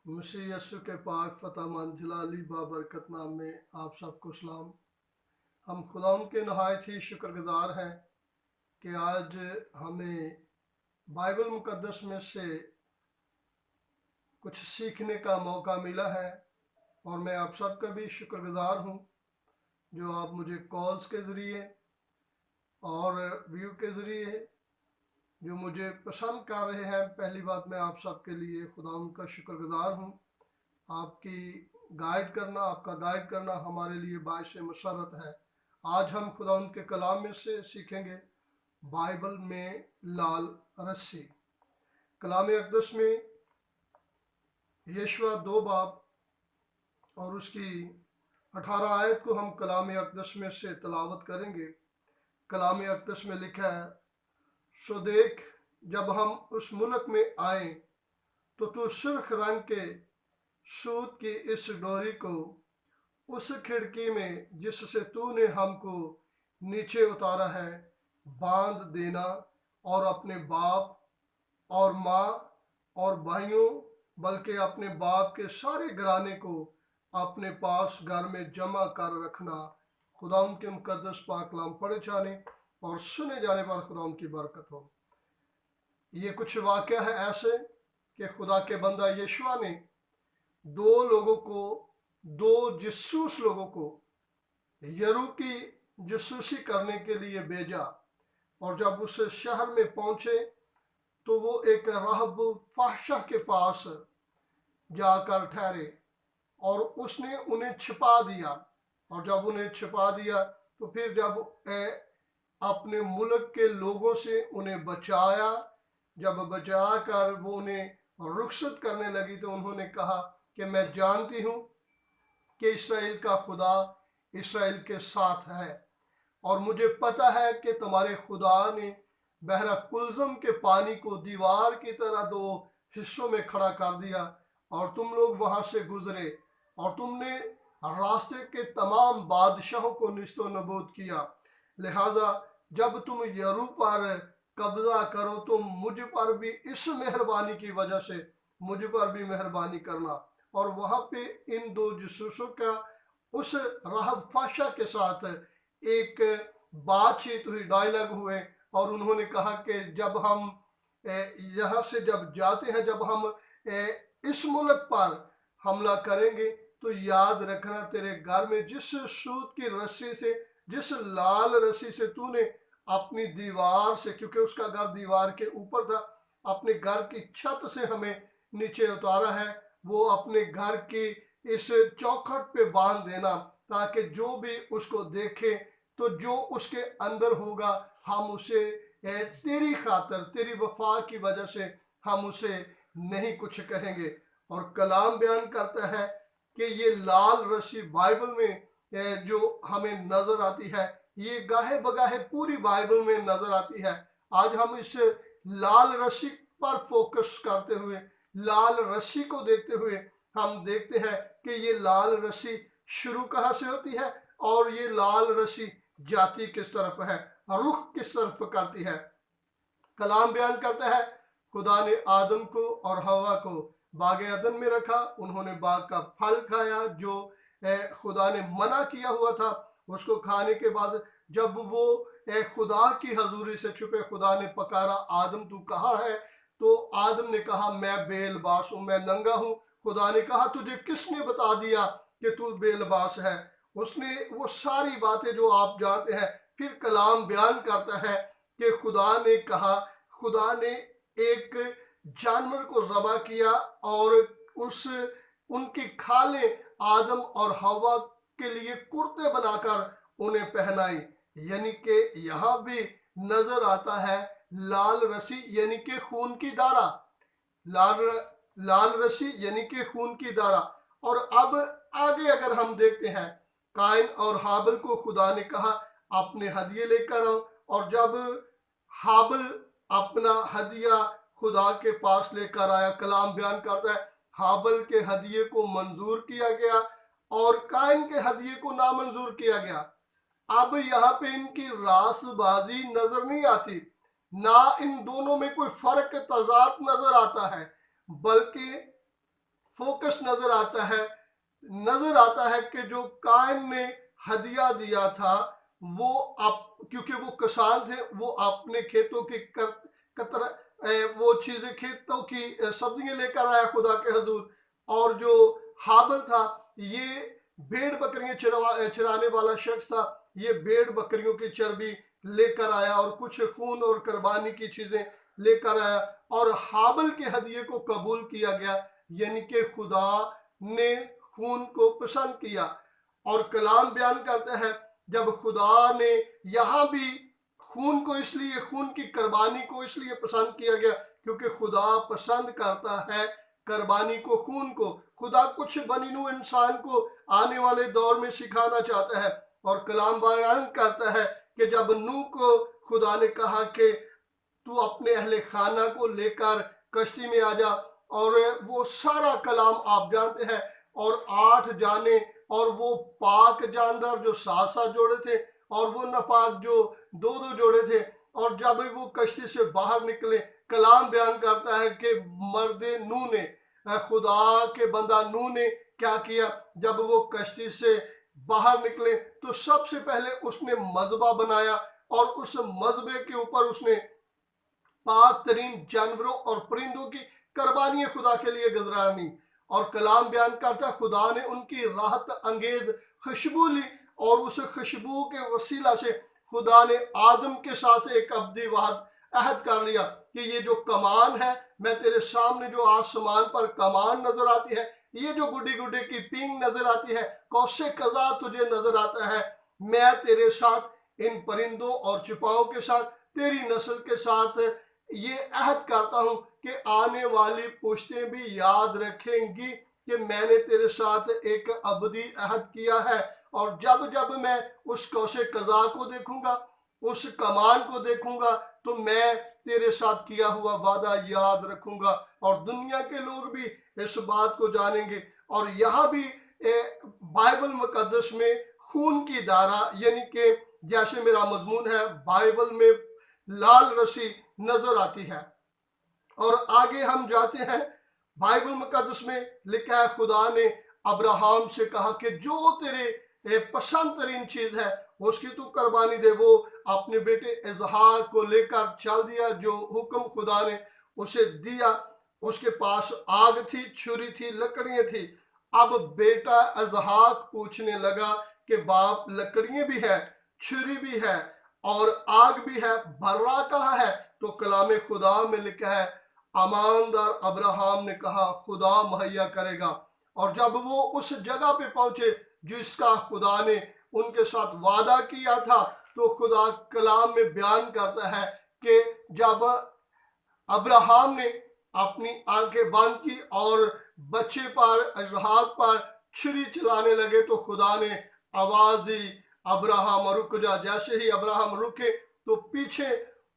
मसीह यस्सु के पाक फ़तेहमंद जलाली बाबरकत नाम में आप सबको सलाम। हम खुदाम के नहायत ही शुक्रगुजार हैं कि आज हमें बाइबल मुक़द्दस में से कुछ सीखने का मौका मिला है और मैं आप सबका भी शुक्रगुजार हूँ जो आप मुझे कॉल्स के ज़रिए और व्यू के ज़रिए जो मुझे पसंद कर रहे हैं। पहली बात, मैं आप सबके लिए खुदा का शुक्रगुजार हूँ। आपकी आपका गाइड करना हमारे लिए बायस मसरत है। आज हम खुदा के कलाम में से सीखेंगे बाइबल में लाल रस्सी। कलाम अक़दस में यशवा 2 बाब और उसकी 18 आयत को हम कलाम अक़दस में से तलावत करेंगे। कलाम अक़दस में लिखा है, सो देख, जब हम उस मुल्क में आए तो तू सुर्ख रंग के सूत की इस डोरी को उस खिड़की में जिससे तूने हमको नीचे उतारा है बांध देना, और अपने बाप और माँ और भाइयों बल्कि अपने बाप के सारे घराने को अपने पास घर में जमा कर रखना। खुदा के मुकद्दस पाक कलाम पढ़े जाने और सुने जाने पर खुदा की बरकत हो। ये कुछ वाक़या है ऐसे कि खुदा के बंदा यशवा ने दो जसूस लोगों को यरू की जसूसी करने के लिए भेजा, और जब उस शहर में पहुंचे तो वो एक राहब फाहशा के पास जाकर ठहरे और उसने उन्हें छिपा दिया। और जब उन्हें छिपा दिया तो फिर जब अपने मुल्क के लोगों से उन्हें बचाया, जब बचा कर वो उन्हें रुखसत करने लगी तो उन्होंने कहा कि मैं जानती हूँ कि इस्राएल का खुदा इस्राएल के साथ है, और मुझे पता है कि तुम्हारे खुदा ने बहरा कुलज़म के पानी को दीवार की तरह 2 हिस्सों में खड़ा कर दिया, और तुम लोग वहाँ से गुजरे, और तुमने रास्ते के तमाम बादशाहों को निस्तो नबूद किया। लिहाजा जब तुम यरू पर कब्जा करो तो मुझ पर भी इस मेहरबानी की वजह से मुझ पर भी मेहरबानी करना। और वहाँ पे इन 2 जसूसों का उस राहब फाशा के साथ एक बातचीत हुई, डायलॉग हुए, और उन्होंने कहा कि जब हम यहाँ से जब जाते हैं, जब हम इस मुल्क पर हमला करेंगे तो याद रखना तेरे घर में जिस सूत की रस्सी से, जिस लाल रस्सी से तूने अपनी दीवार से, क्योंकि उसका घर दीवार के ऊपर था, अपने घर की छत से हमें नीचे उतारा है, वो अपने घर की इस चौखट पे बांध देना, ताकि जो भी उसको देखे तो जो उसके अंदर होगा हम उसे तेरी खातर, तेरी वफा की वजह से हम उसे नहीं कुछ कहेंगे। और कलाम बयान करता है कि ये लाल रस्सी बाइबल में जो हमें नजर आती है, ये गाहे बगाहे पूरी बाइबल में नजर आती है। आज हम इस लाल रस्सी पर फोकस करते हुए, लाल रस्सी को देखते हुए हम देखते हैं कि ये लाल रस्सी शुरू कहाँ से होती है और ये लाल रस्सी जाती किस तरफ है, रुख किस तरफ करती है। कलाम बयान करता है, खुदा ने आदम को और हवा को बाग अदन में रखा, उन्होंने बाग का फल खाया जो खुदा ने मना किया हुआ था। उसको खाने के बाद जब वो खुदा की हजूरी से छुपे, खुदा ने पकारा, आदम तू कहाँ है? तो आदम ने कहा मैं बेलबास हूँ, मैं नंगा हूँ। खुदा ने कहा तुझे किसने बता दिया कि तू बेलबास है? उसने वो सारी बातें जो आप जानते हैं। फिर कलाम बयान करता है कि खुदा ने कहा, खुदा ने एक जानवर को ज़बह किया और उनकी खालें आदम और हवा के लिए कुर्ते बनाकर उन्हें पहनाई। यानी कि यहाँ भी नजर आता है लाल रस्सी यानी कि खून की धारा, लाल रस्सी यानी कि खून की धारा। और अब आगे अगर हम देखते हैं, काइन और हाबिल को खुदा ने कहा अपने हदिये लेकर आओ, और जब हाबिल अपना हदिया खुदा के पास लेकर आया, कलाम बयान करता है हाबिल के हदिये को मंजूर किया गया और काइन के हदिये को नामंजूर किया गया। अब यहाँ पे इनकी रासबाजी नजर नहीं आती, ना इन दोनों में कोई फर्क तजाद नजर आता है, बल्कि फोकस नजर आता है कि जो कायन ने हदिया दिया था वो क्योंकि वो किसान थे, वो अपने खेतों की वो चीजें, खेतों की सब्जियां लेकर आया खुदा के हजूर। और जो हाबिल था ये भेड़ बकरियां चराने वाला शख्स था, ये भेड़ बकरियों की चर्बी लेकर आया और कुछ खून और कुर्बानी की चीजें लेकर आया, और हाबिल के हदिये को कबूल किया गया, यानी कि खुदा ने खून को पसंद किया। और कलाम बयान करता है जब खुदा ने यहाँ भी खून की कुर्बानी को इसलिए पसंद किया गया क्योंकि खुदा पसंद करता है कुर्बानी को, खून को। खुदा कुछ बनी नूह इंसान को आने वाले दौर में सिखाना चाहता है, और कलाम बयान करता है कि जब नूह को खुदा ने कहा कि तू अपने अहले खाना को लेकर कश्ती में आ जा, और वो सारा कलाम आप जानते हैं, और 8 जाने और वो पाक जानदार जो 7-7 जोड़े थे और वो नापाक जो 2-2 जोड़े थे। और जब वो कश्ती से बाहर निकले, कलाम बयान करता है कि मर्दे नूह ने, खुदा के बंदा नूह ने क्या किया, जब वो कश्ती से बाहर निकले तो सबसे पहले उसने मज़बा बनाया, और उस मज़बे के ऊपर उसने पाक तरीन जानवरों और परिंदों की कुर्बानियां खुदा के लिए गुजरानी। और कलाम बयान करता खुदा ने उनकी राहत अंगेज खुशबू ली, और उस खुशबू के वसीला से खुदा ने आदम के साथ एक अब्दी अहद कर लिया कि ये जो कमान है, मैं तेरे सामने जो आसमान पर कमान नजर आती है, ये जो गुड्डी गुड्डी की पींग नजर आती है, कौसे कजा तुझे नजर आता है, मैं तेरे साथ इन परिंदों और चिपाओं के साथ, तेरी नस्ल के साथ ये अहद करता हूं कि आने वाली पुश्तें भी याद रखेंगी कि मैंने तेरे साथ एक अबदी अहद किया है। और जब जब मैं उस कौशे कजा को देखूंगा, उस कमान को देखूंगा, तो मैं तेरे साथ किया हुआ वादा याद रखूंगा, और दुनिया के लोग भी इस बात को जानेंगे। और यहाँ भी बाइबल मुकद्दस में खून की धारा, यानी कि जैसे मेरा मजमून है, बाइबल में लाल रस्सी नजर आती है। और आगे हम जाते हैं, बाइबल मुकद्दस में लिखा है खुदा ने अब्राहम से कहा कि जो तेरे पसंद तरीन चीज है उसकी तू कुर्बानी दे। वो अपने बेटे इजहाक को लेकर चल दिया, जो हुक्म खुदा ने उसे दिया। उसके पास आग थी, छुरी थी, लकड़ियां थी। अब बेटा इजहाक पूछने लगा कि बाप लकड़ियां भी है, छुरी भी है और आग भी है, बर्रा कहाँ है? तो कलाम खुदा में लिखा है ईमानदार अब्राहम ने कहा खुदा मुहैया करेगा। और जब वो उस जगह पे पहुंचे जिसका खुदा ने उनके साथ वादा किया था, तो खुदा कलाम में बयान करता है कि जब अब्राहम ने अपनी आंखें बंद की और बच्चे पर, इसहाक पर छुरी चलाने लगे, तो खुदा ने आवाज दी अब्राहम रुक जा। जैसे ही अब्राहम रुके तो पीछे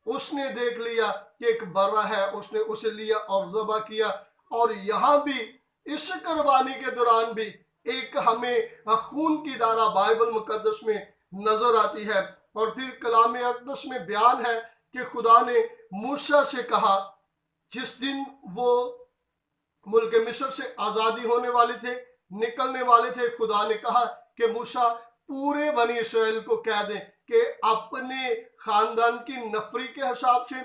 उसने देख लिया कि एक बर्रा है, उसने उसे लिया और ज़बह किया। और यहाँ भी इस कुर्बानी के दौरान भी एक हमें खून की धारा बाइबल मुकद्दस में नजर आती है। और फिर कलाम अक़दस में बयान है कि खुदा ने मूसा से कहा, जिस दिन वो मुल्क मिस्र से आज़ादी होने वाले थे, निकलने वाले थे, खुदा ने कहा कि मूसा पूरे बनी इसराइल को कह दें कि अपने खानदान की नफरी के हिसाब से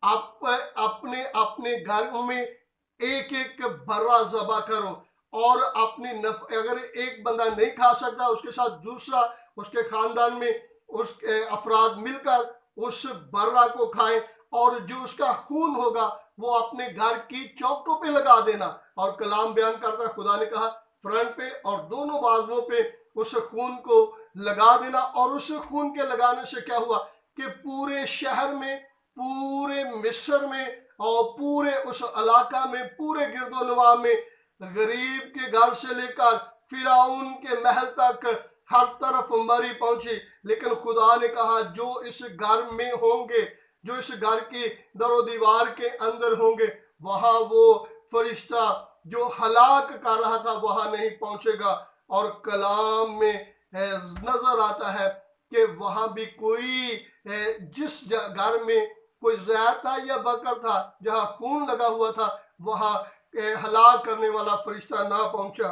आप अपने अपने घर में एक एक बर्रा ज़बह करो, और अपनी अगर एक बंदा नहीं खा सकता उसके साथ दूसरा उसके खानदान में उसके अफराद मिलकर उस बर्रा को खाएं, और जो उसका खून होगा वो अपने घर की चौखटों पे लगा देना। और कलाम बयान करता है खुदा ने कहा फ्रंट पे और दोनों बाजुओं पे उस खून को लगा देना। और उस खून के लगाने से क्या हुआ कि पूरे शहर में, पूरे मिस्र में और पूरे उस इलाका में, पूरे गिरदोनवा में, गरीब के घर से लेकर फिरौन के महल तक हर तरफ मरी पहुंची। लेकिन खुदा ने कहा जो इस घर में होंगे, जो इस घर की दरो दीवार के अंदर होंगे, वहां वो फरिश्ता जो हलाक कर रहा था वहां नहीं पहुंचेगा। और कलाम में नजर आता है कि वहां भी कोई, जिस घर में कोई ज़ैत था या बकर था, जहां खून लगा हुआ था, वहां हलाक करने वाला फरिश्ता ना पहुंचा।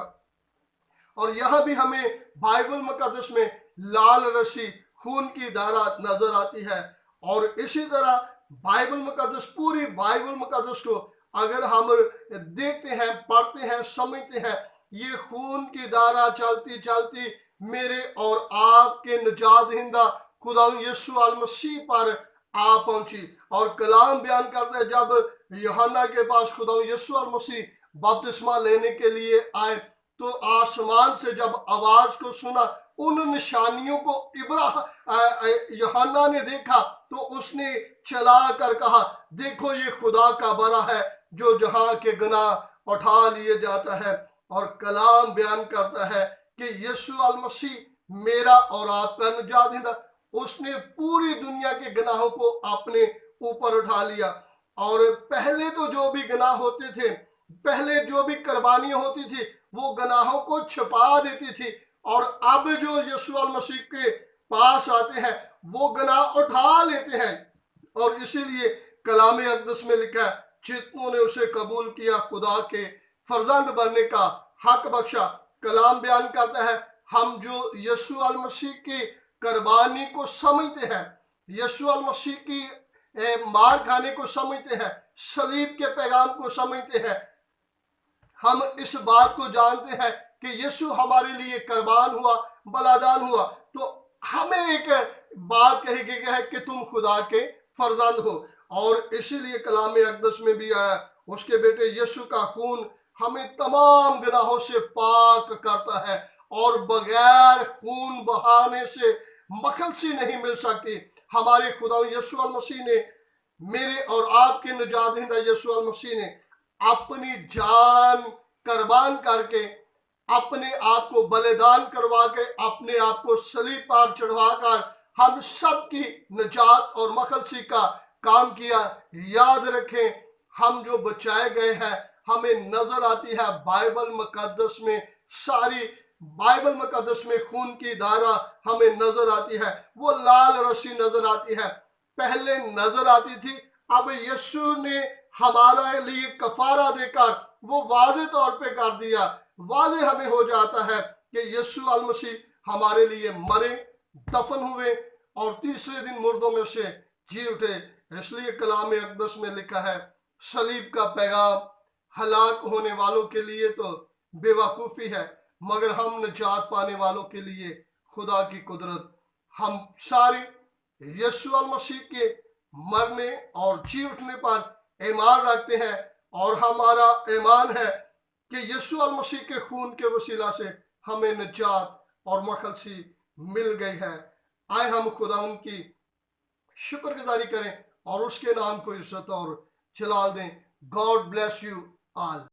और यहां भी हमें बाइबल मुकद्दस में लाल रस्सी, खून की धारा नजर आती है। और इसी तरह बाइबल मुकद्दस, पूरी बाइबल मुकद्दस को अगर हम देखते हैं, पढ़ते हैं, समझते हैं, ये खून की धारा चलती चलती मेरे और आपके निजात दहिंदा खुदा यीशु अल मसीह पर आ पहुंची। और कलाम बयान करते हैं, जब यूहन्ना के पास खुदा यीशु अल मसीह बपतिस्मा लेने के लिए आए तो आसमान से जब आवाज को सुना, उन निशानियों को यूहन्ना ने देखा तो उसने चला कर कहा, देखो ये खुदा का बरा है जो जहां के गुनाह उठा लिए जाता है। और कलाम बयान करता है कि यीशु अल मसीह मेरा और आपका निजात दहिंदा, उसने पूरी दुनिया के गुनाहों को अपने ऊपर उठा लिया। और पहले तो जो भी गुनाह होते थे, पहले जो भी कुर्बानियां होती थी, वो गुनाहों को छिपा देती थी। और अब जो यीशु अल मसीह के पास आते हैं वो गुनाह उठा लेते हैं। और इसीलिए कलाम अक़दस में लिखा है, जितनों ने उसे कबूल किया खुदा के फर्जंद बनने का हक बख्शा। कलाम बयान करता है, हम जो यीशु अल मसीह की कुर्बानी को समझते हैं, यीशु अल मसीह की मार खाने को समझते हैं, सलीब के पैगाम को समझते हैं, हम इस बात को जानते हैं कि यीशु हमारे लिए कुर्बान हुआ, बलिदान हुआ, तो हमें एक बात कही गई है कि तुम खुदा के फर्जंद हो। और इसीलिए कलाम अक़दस में भी आया, उसके बेटे यीशु का खून हमें तमाम गुनाहों से पाक करता है। और बगैर खून बहाने से मखलसी नहीं मिल सकती। हमारे खुदा यीशु अल मसीह ने, मेरे और आपके निजात दहिंदा यीशु अल मसीह ने अपनी जान कुर्बान करके, अपने आप को बलिदान करवा के, अपने आप को सलीब पर चढ़वा कर हम सब की निजात और मखलसी का काम किया। याद रखें, हम जो बचाए गए हैं, हमें नजर आती है बाइबल मुकद्दस में, सारी बाइबल मुकद्दस में खून की धारा हमें नजर आती है। वो लाल रस्सी नजर आती है, पहले नजर आती थी, अब यीशु ने हमारे लिए कफारा देकर वो वाज़े तौर पे कर दिया। वाज़े हमें हो जाता है कि यीशु अल मसीह हमारे लिए मरे, दफन हुए और तीसरे दिन मुर्दों में से जी उठे। इसलिए कलाम अक़दस में लिखा है, सलीब का पैगाम हलाक होने वालों के लिए तो बेवकूफ़ी है, मगर हम निजात पाने वालों के लिए खुदा की कुदरत। हम सारे यीशु अल मसीह के मरने और जी उठने पर ईमान रखते हैं। और हमारा ईमान है कि यीशु अल मसीह के खून के वसीला से हमें निजात और मखलसी मिल गई है। आए हम खुदा उनकी शुक्रगुजारी करें और उसके नाम को इज्जत और जलाल दें। God bless you all.